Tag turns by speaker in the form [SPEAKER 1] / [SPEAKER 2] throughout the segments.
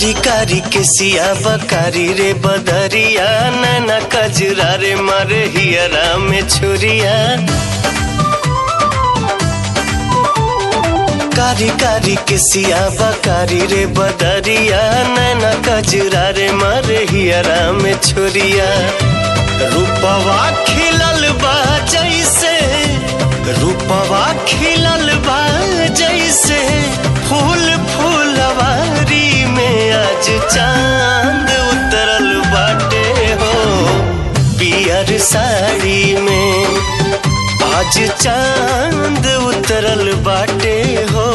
[SPEAKER 1] कारी कारी के सिया बकारी रे बदरिया, नैना कजरा रे मारे हियरा में छुरिया। कारी कारी के सिया बकारी रे बदरिया, नैना कजरा रे मारे हियरा में छुरिया। रूपवा खिलल बा जैसे, रूपवा खिलल बा जैसे फूल फूलवारी में आज चांद उतरल बाटे हो पियर साड़ी में। आज चांद उतरल बाटे हो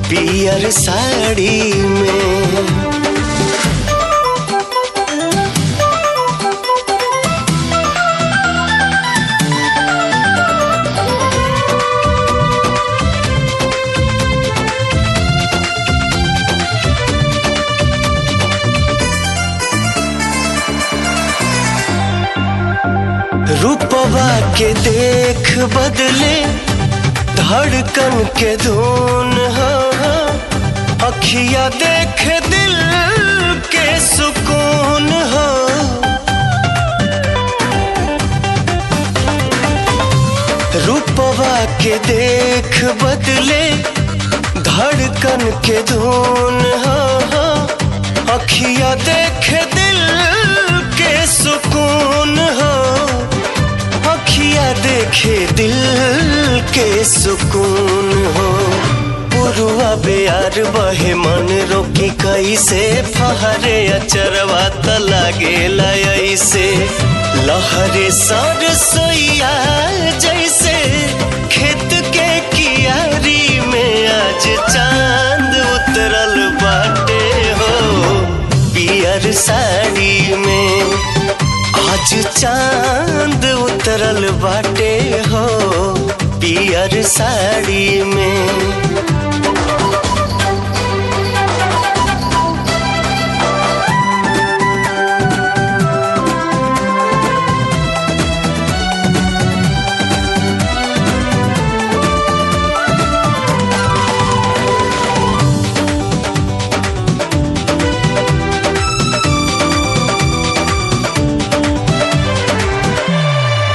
[SPEAKER 1] पियर साड़ी में। रूपवा के देख बदले धड़कन के धुन हो, अखिया देख दिल के सुकून हो। रूपवा के देख बदले धड़कन के धुन हो, अखिया देख दिल के सुकून हो। देखे दिल के सुकून हो। पुरुआ बेयार बहे मन रोकी कैसे, फहरे अचरवा त लागेला ऐसे। लहरे सरसोईया जैसे खेत के कियारी में आज चांद उतरल बाटे हो पियर साड़ी में। आज चांद उतरल बाटे हो पियर साड़ी में।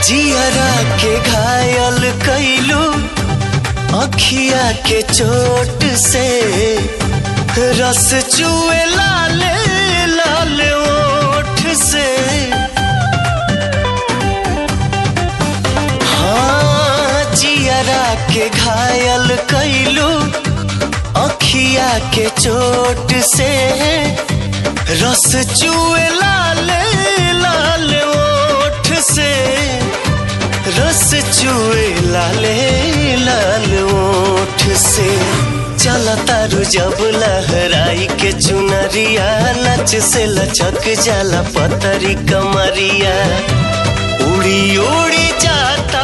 [SPEAKER 1] जियरा के घायल कैलू अखिया के चोट से, रस चुए लाल लाल ओठ से। हाँ जियरा के घायल कैलू अखिया के चोट से, रस चुए लाल लाल ओठ से। रस चुए लाले लाल ओठ से। चला तारू जब लहराई के चुनरिया, लच से लचक जाला पतरी कमरिया। उड़ी उड़ी जाता